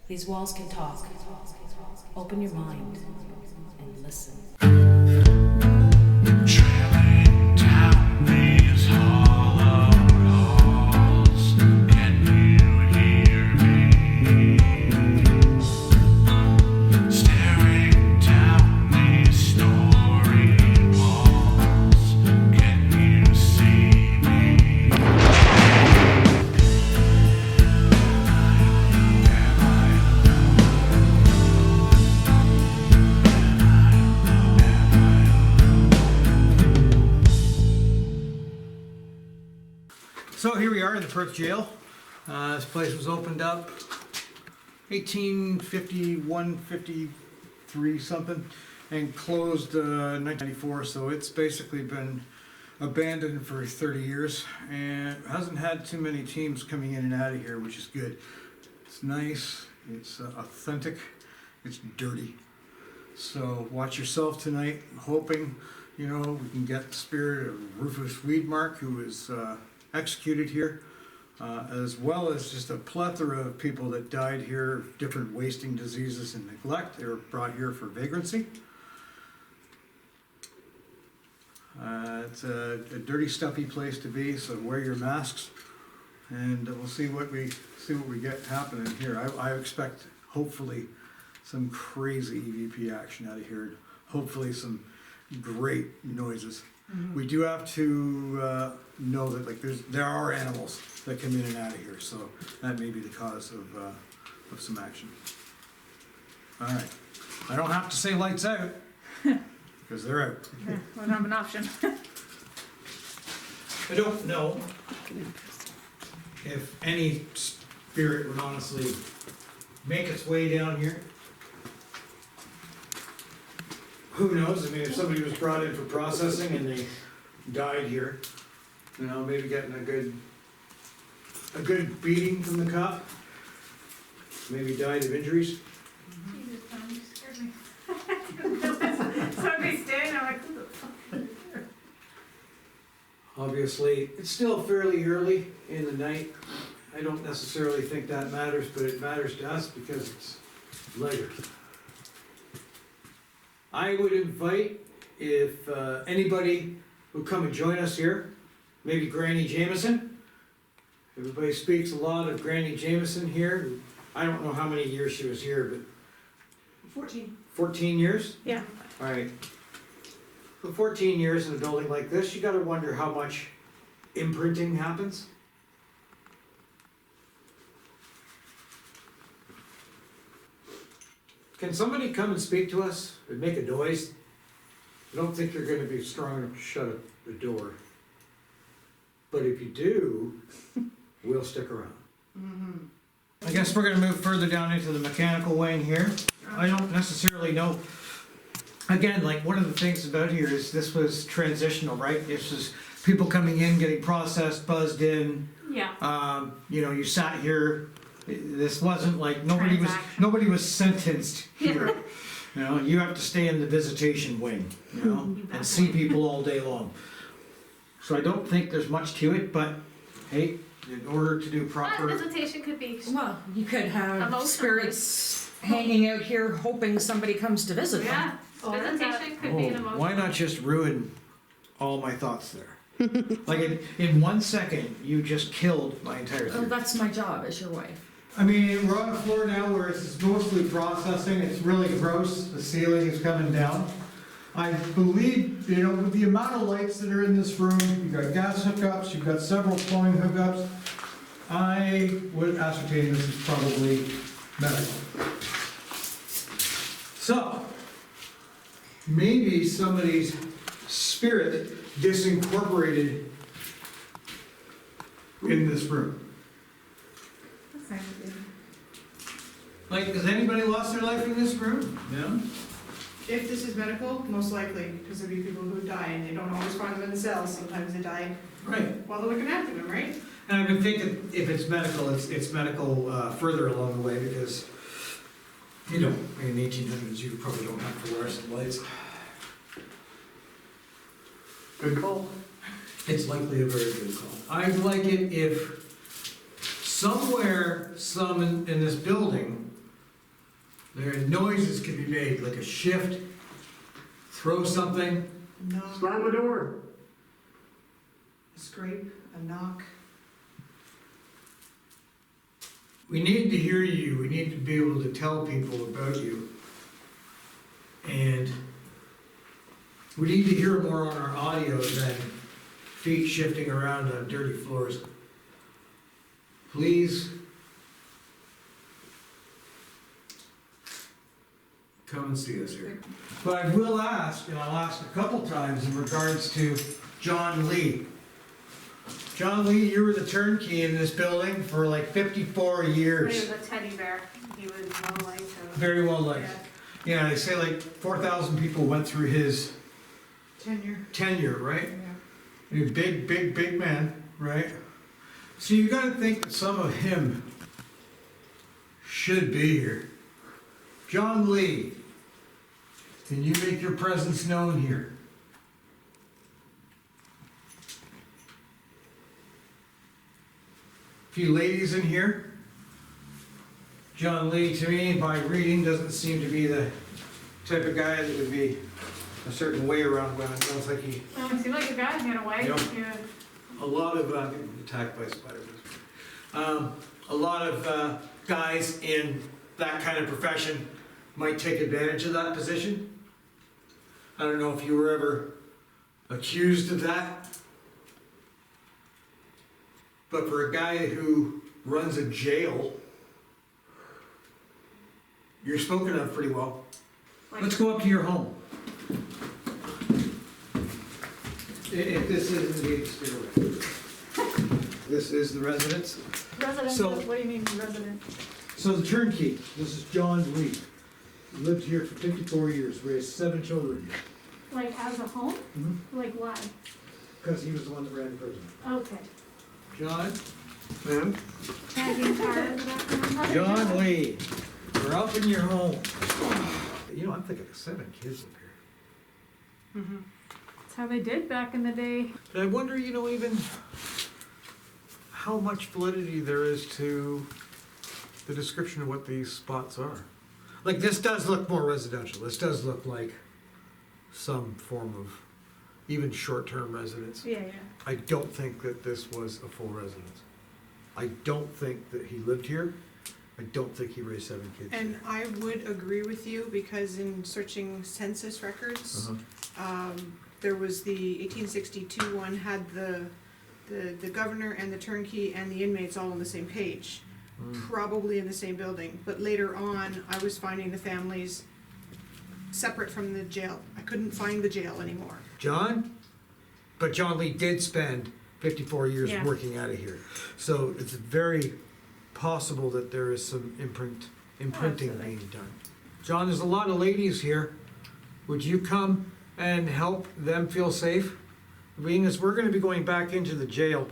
These walls can talk. Open your mind and listen. Trailing down these hollow halls, can you hear me? Staring down these story walls, can you see me? So here we are in the Perth Jail. This place was opened up 1851, 53 something, and closed 1994. So it's basically been abandoned for 30 years and hasn't had too many teams coming in and out of here, which is good. It's nice, it's authentic, it's dirty. So watch yourself tonight, hoping, we can get the spirit of Rufus Weedmark, who was executed here, as well as just a plethora of people that died here, different wasting diseases and neglect. They were brought here for vagrancy. It's a dirty, stuffy place to be, so wear your masks, and we'll see what we get happening here. I expect, hopefully, some crazy EVP action out of here. Hopefully, some great noises. Mm-hmm. We do have to know that there are animals that come in and out of here, so that may be the cause of some action. All right, I don't have to say lights out because they're out. Yeah, we don't have an option. I don't know if any spirit would honestly make its way down here. Who knows? I mean, if somebody was brought in for processing and they died here, maybe getting a good beating from the cop, maybe died of injuries. Jesus, Tom, you scared me. Somebody standing, I'm like, who the fuck? Obviously, it's still fairly early in the night. I don't necessarily think that matters, but it matters to us because it's later. I would invite, if anybody would come and join us here, maybe Granny Jameson. Everybody speaks a lot of Granny Jameson here. I don't know how many years she was here, but 14. 14 years? Yeah. All right. For 14 years in a building like this, you gotta wonder how much imprinting happens. Can somebody come and speak to us and make a noise? I don't think you're gonna be strong enough to shut the door. But if you do, we'll stick around. Mm-hmm. I guess we're gonna move further down into the mechanical wing here. I don't necessarily know. Again, like one of the things about here is this was transitional, right? This is people coming in, getting processed, buzzed in. Yeah. You sat here. This wasn't like nobody was sentenced here. You have to stay in the visitation wing, and see people all day long. So I don't think there's much to it, but hey, in order to do proper. Visitation could be. Well, you could have Emotional. spirits hanging out here hoping somebody comes to visit them. Yeah. Visitation could be an emotional. Why not just ruin all my thoughts there? Like in 1 second, you just killed my entire Oh, theory. that's my job as your wife. I mean, we're on a floor now where it's mostly processing. It's really gross. The ceiling is coming down. I believe, with the amount of lights that are in this room, you've got gas hookups, you've got several plumbing hookups. I would ascertain this is probably medical. So, maybe somebody's spirit disincorporated in this room. That's nice of you. Like, has anybody lost their life in this room? No? If this is medical, most likely, because there'll be people who die and they don't always find them in the cells. Sometimes they die Right. while they're looking after them, right? And I would think that if it's medical, it's medical further along the way because, in the 1800s, you probably don't have fluorescent lights. Good call. It's likely a very good call. I'd like it if somewhere, some in this building, There are noises can be made, like a shift, throw something. No. Slam the door. A scrape, a knock. We need to hear you, we need to be able to tell people about you. And we need to hear more on our audio than feet shifting around on dirty floors. Please come and see us here. But I will ask, and I'll ask a couple times in regards to John Lee. John Lee, you were the turnkey in this building for like 54 He years. was a teddy bear. He was well liked. Very well liked. Yeah. Yeah, they say like 4,000 people went through his Tenure. right? Yeah. He's a big man, right? So you gotta think that some of him should be here. John Lee, can you make your presence known here? Few ladies in here. John Lee, to me, by reading, doesn't seem to be the type of guy that would be a certain way around women. It sounds like he, Well, he seemed like a guy in a way. Yeah. Yeah. a lot of, attacked by spiders. A lot of guys in that kind of profession might take advantage of that position. I don't know if you were ever accused of that. But for a guy who runs a jail, you're spoken of pretty well. Let's go up to your home. If this is indeed stairway. This is the residence. Resident, So- what do you mean resident? So the turnkey, this is John Lee. He lived here for 54 years, raised 7 children, Like as a home? Like why? because he was the one that ran the prison. Okay. John? Ma'am? Tagging card. John Lee, we're up in your home. You know, I'm thinking of 7 kids up here. That's how they did back in the day. But I wonder, you know, even how much validity there is to the description of what these spots are. Like, this does look more residential. This does look like some form of even short-term residence. Yeah, yeah. I don't think that this was a full residence. I don't think that he lived here. I don't think he raised 7 kids And here. I would agree with you, because in searching census records, there was the 1862 one had the governor and the turnkey and the inmates all on the same page, probably in the same building. But later on, I was finding the families separate from the jail. I couldn't find the jail anymore. John? But John Lee did spend 54 years Yeah. working out of here. So it's very possible that there is some imprinting Absolutely. being done. John, there's a lot of ladies here. Would you come and help them feel safe? Being as we're gonna be going back into the jail,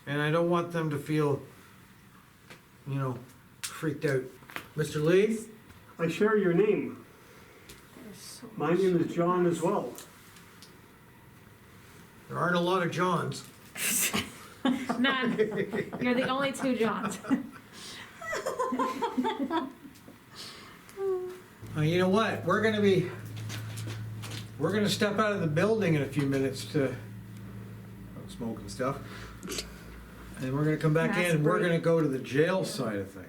and I don't want them to feel, you know, freaked out. Mr. Lee? I share your name. My name is John as well. There aren't a lot of Johns. None. You're the only 2 Johns. You know what? We're gonna step out of the building in a few minutes to smoke and stuff. And we're gonna come back in and we're gonna go to the jail side of things.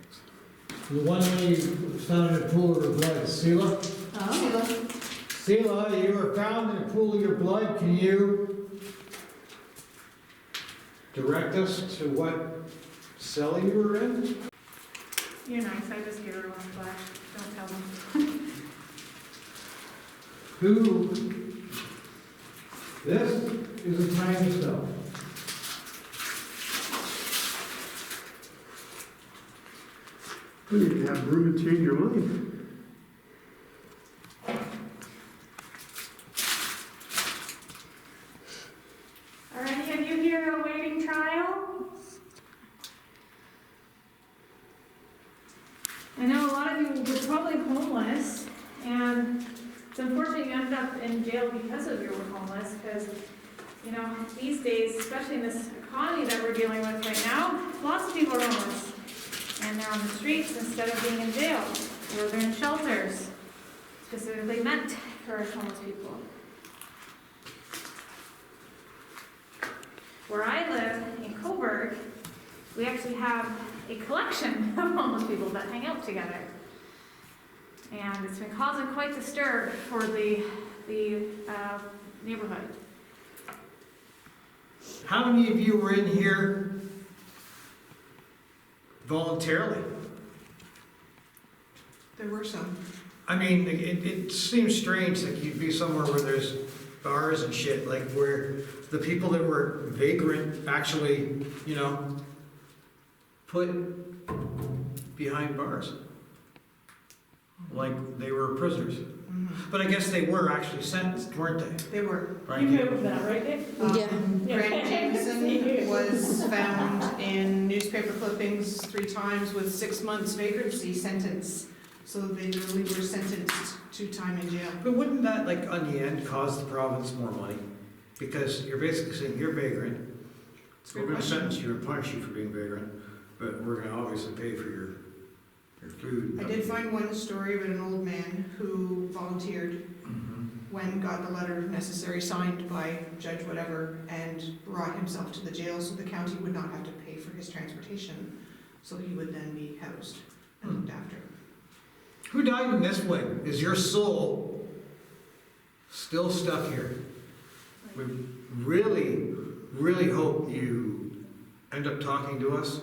The one lady was found in a pool of her blood, Sela. Sela, you were found in a pool of your blood. Can you direct us to what cell you were in? You're nice. I just give her one flash. Don't tell them. Who? This is a tiny cell. You can have room to change your mind. Are any of you here awaiting trial? I know a lot of you were probably homeless, and it's unfortunate you ended up in jail because of your homeless, because, you know, these days, especially in this economy that we're dealing with right now, lots of people are homeless, and they're on the streets instead of being in jail. or they're in shelters specifically meant for homeless people. Where I live in Coburg, we actually have a collection of homeless people that hang out together. And it's been causing quite the stir for the neighborhood. How many of you were in here voluntarily? There were some. I mean, it seems strange that you'd be somewhere where there's bars and shit, like where the people that were vagrant actually, you know, put behind bars. Like they were prisoners. But I guess they were actually sentenced, weren't they? They were. Right? You moved that, right, Dick? Grant Jameson was found in newspaper clippings 3 times with 6 months vagrancy sentence. So they literally were sentenced to time in jail. But wouldn't that, like, on the end, cause the province more money? Because you're basically saying you're vagrant. It's a We're good gonna question. sentence you and punish you for being vagrant, but we're gonna obviously pay for your food. I did find one story of an old man who volunteered Mhm. when got the letter necessary signed by judge whatever and brought himself to the jail so the county would not have to pay for his transportation. So he would then be housed and looked after. Who died in this wing? Is your soul still stuck here? We really, really hope you end up talking to us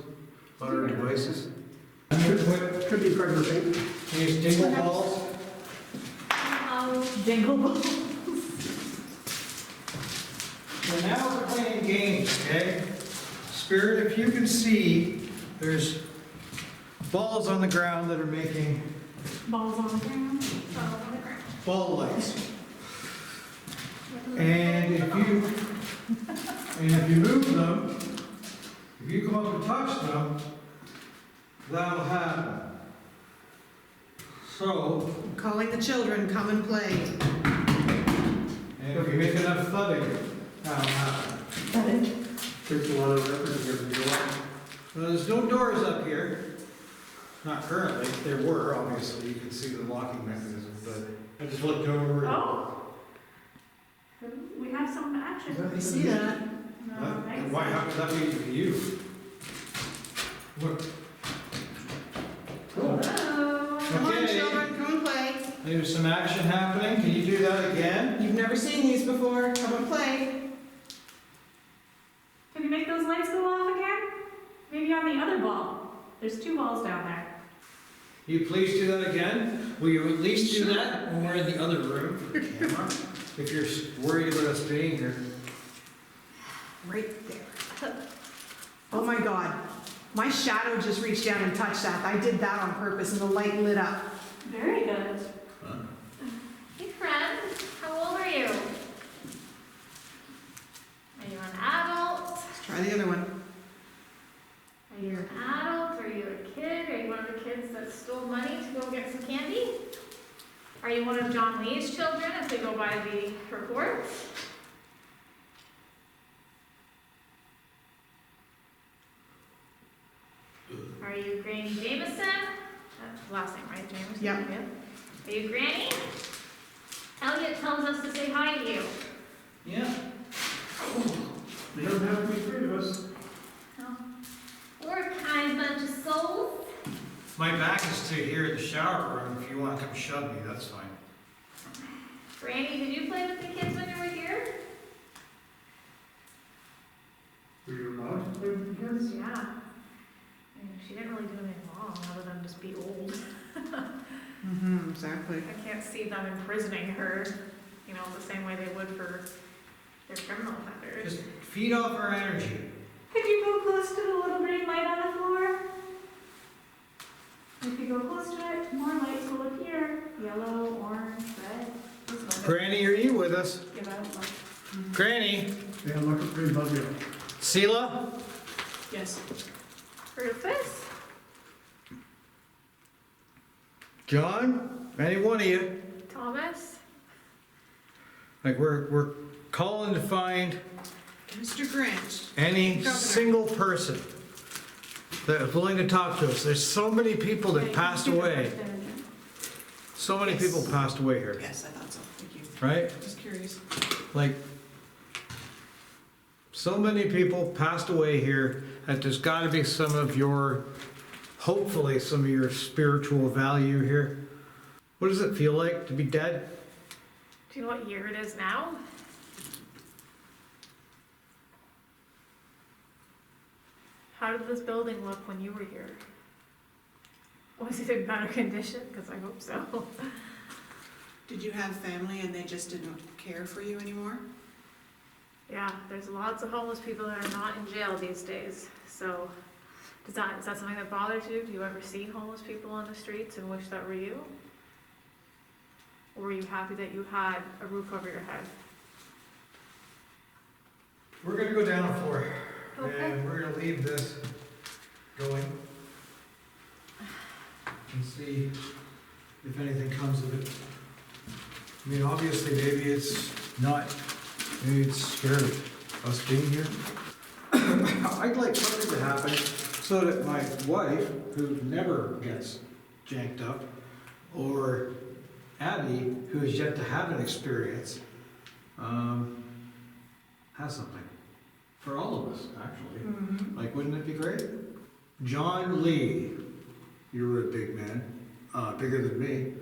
on our devices. Could be pregnancy. These dingle balls. Jingle balls. So now we're playing games, okay? Spirit, if you can see, there's balls on the ground that are making Balls on the ground. Balls on the ground. ball lights. And if you move them, if you come up and touch them, that'll happen. So, Calling the children, come and play. and if you make enough thudding, that'll happen. Takes a lot of effort to get the door. Well, there's no doors up here. Not currently. There were, obviously. You can see the locking mechanism, but I just looked over. Oh. We have some action. I see that. No, What? thanks. Why, how could that be to you? Look, Hello. Come on, Okay. children, come and play. there's some action happening. Can you do that again? You've never seen these before, come and play. Can you make those lights go off again? Maybe on the other ball. There's 2 balls down there. You please do that again? Will you at least do that when we're in the other room for the camera? If you're worried about us being here. Right there. Oh my God, my shadow just reached down and touched that. I did that on purpose and the light lit up. Very good. Hey friend, how old are you? Are you an adult? Let's try the other one. Are you an adult? Are you a kid? Are you one of the kids that stole money to go get some candy? Are you one of John Lee's children if they go by the reports? Are you Granny Jameson? That's the last name, right, Jameson? Yep. Are you Granny? Elliot tells us to say hi to you. Yeah. They don't have to be 3 of us. We're a kind bunch of souls. My back is to here in the shower room. If you want to come shove me, that's fine. Granny, did you play with the kids when you were here? Were you allowed to play with the kids? Yeah. I mean, she didn't really do anything wrong other than just be old. Exactly. I can't see them imprisoning her, you know, the same way they would for their criminal offenders. Just feed off our energy. Could you go close to the little green light on the floor? If you go close to it, more lights will appear. Yellow, orange, red. Just let it Granny, are you with us? give out light. Granny? They look pretty buzzy. Sela? Yes. Rufus? John? Any one of you? Thomas? Like, we're calling to find Mr. Grant. any Governor. single person that is willing to talk to us. There's so many people that passed away. So many Yes. people passed away here, Yes, I thought so, thank you. right? Just curious. Like, so many people passed away here that there's gotta be some of your, hopefully some of your spiritual value here. What does it feel like to be dead? Do you know what year it is now? How did this building look when you were here? Was it in better condition? Because I hope so. Did you have family and they just didn't care for you anymore? Yeah, there's lots of homeless people that are not in jail these days, so is that something that bothers you? Do you ever see homeless people on the streets and wish that were you? Or were you happy that you had a roof over your head? We're gonna go down a floor, Okay. and we're gonna leave this going and see if anything comes of it. I mean, obviously, maybe it's scared of us being here. I'd like something to happen so that my wife, who never gets janked up, or Abby, who has yet to have an experience, has something. For all of us, actually. Like, wouldn't it be great? John Lee, you were a big man, bigger than me.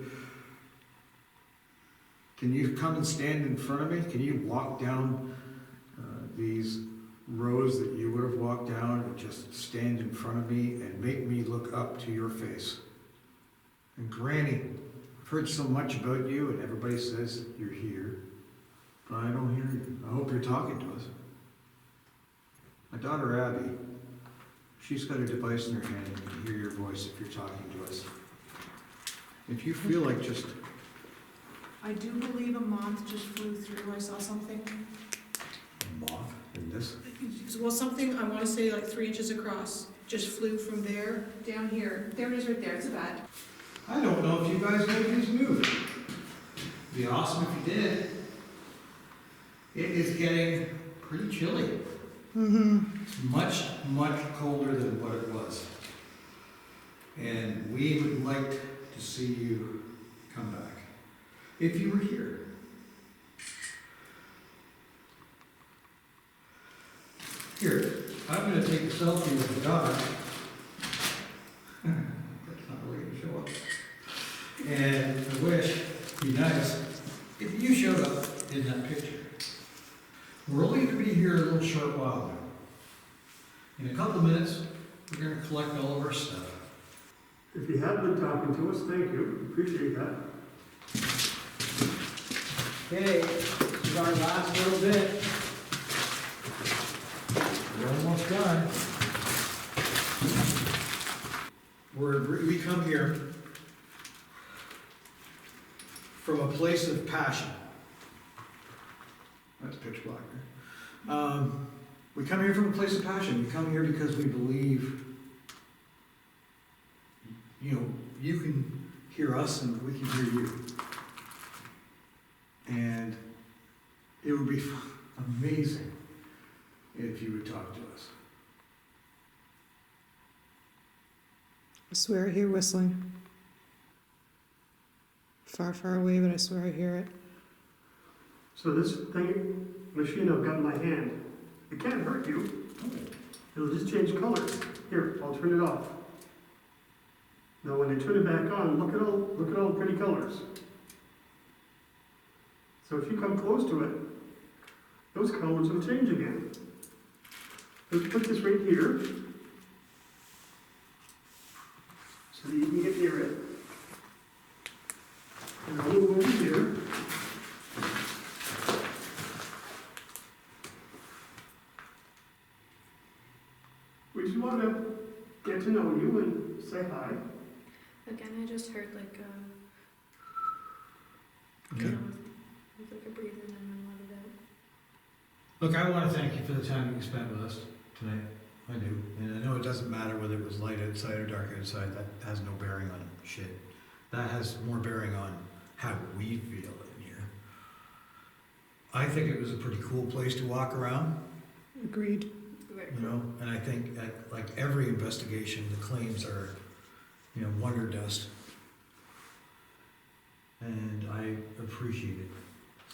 Can you come and stand in front of me? Can you walk down these rows that you would have walked down and just stand in front of me and make me look up to your face? And Granny, I've heard so much about you and everybody says you're here, but I don't hear you. I hope you're talking to us. My daughter Abby, she's got a device in her hand and can hear your voice if you're talking to us. If you feel like just, I do believe a moth just flew through, I saw something. a moth in this, Well, something, I wanna say like 3 inches across, just flew from there down here. There it is right there, it's a bat. I don't know if you guys know these move. Be awesome if you did. It is getting pretty chilly. It's much, much colder than what it was. And we would like to see you come back. If you were here. Here, I'm gonna take a selfie with the dog. That's not really gonna show up. And I wish, it'd be nice, if you showed up in that picture. We're only gonna be here a little short while now. In a couple minutes, we're gonna collect all of our stuff. If you have been talking to us, thank you, appreciate that. Okay, this is our last little bit. We're almost done. We come here from a place of passion. That's pitch black there. We come here from a place of passion. We come here because we believe, you can hear us and we can hear you. And it would be amazing if you would talk to us. I swear I hear whistling. Far, far away, but I swear I hear it. So this machine I've got in my hand, it can't hurt you. It'll just change colors. Here, I'll turn it off. Now when they turn it back on, look at all the pretty colors. So if you come close to it, those colors will change again. Let's put this right here, so that you can get near it. And I'll move over here. We just want to get to know you and say hi. Again, I just heard like Okay. with like a breather and then let it out. Look, I want to thank you for the time you spent with us tonight. I do. And I know it doesn't matter whether it was light outside or dark outside. That has no bearing on shit. That has more bearing on how we feel in here. I think it was a pretty cool place to walk around, Agreed. and I think like every investigation, the claims are, wonder dust. and I appreciate it.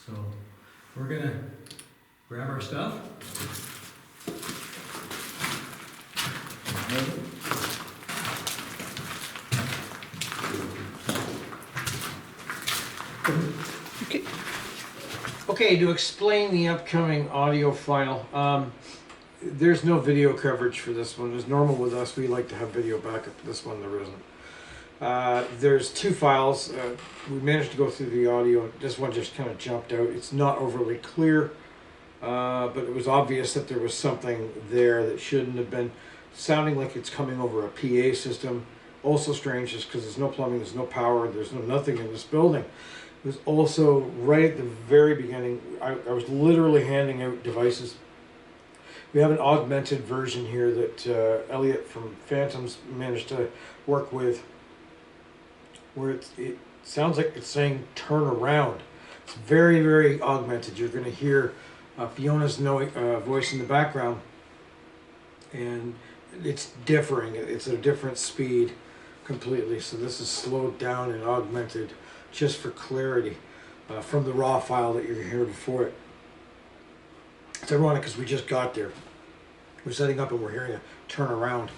So we're gonna grab our stuff. Okay, to explain the upcoming audio file, there's no video coverage for this one. As normal with us, we like to have video backup. This one there isn't. There's two files. We managed to go through the audio. This one just kind of jumped out. It's not overly clear, but it was obvious that there was something there that shouldn't have been, sounding like it's coming over a PA system. Also strange is because there's no plumbing, there's no power, there's no nothing in this building. It was also right at the very beginning, I was literally handing out devices. We have an augmented version here that Elliot from Phantoms managed to work with, where it sounds like it's saying turn around. It's very, very augmented. You're going to hear Fiona's voice in the background, and it's differing. It's at a different speed completely. So this is slowed down and augmented just for clarity from the raw file that you're hearing before it. It's ironic because we just got there. We're setting up and we're hearing a turn around.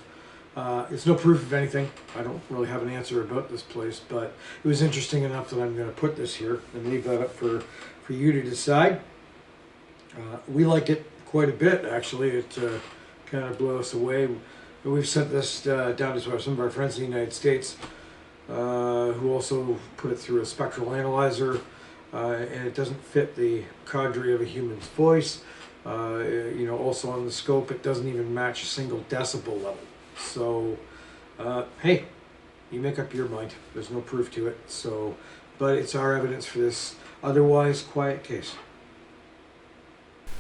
It's no proof of anything. I don't really have an answer about this place, but it was interesting enough that I'm going to put this here and leave that up for you to decide. We like it quite a bit, actually. It kind of blew us away. We've sent this down to some of our friends in the United States, who also put it through a spectral analyzer, and it doesn't fit the cadre of a human's voice. Also on the scope, it doesn't even match a single decibel level. So, hey, you make up your mind. There's no proof to it. So, but it's our evidence for this otherwise quiet case.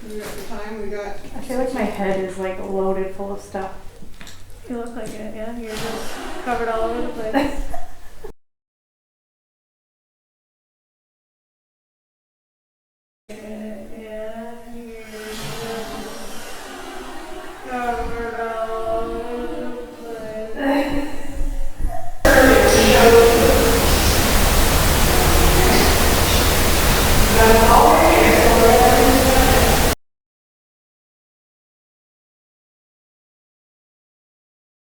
We got the time, we got. I feel like my head is like loaded full of stuff. You look like it, yeah? You're just covered all over the place.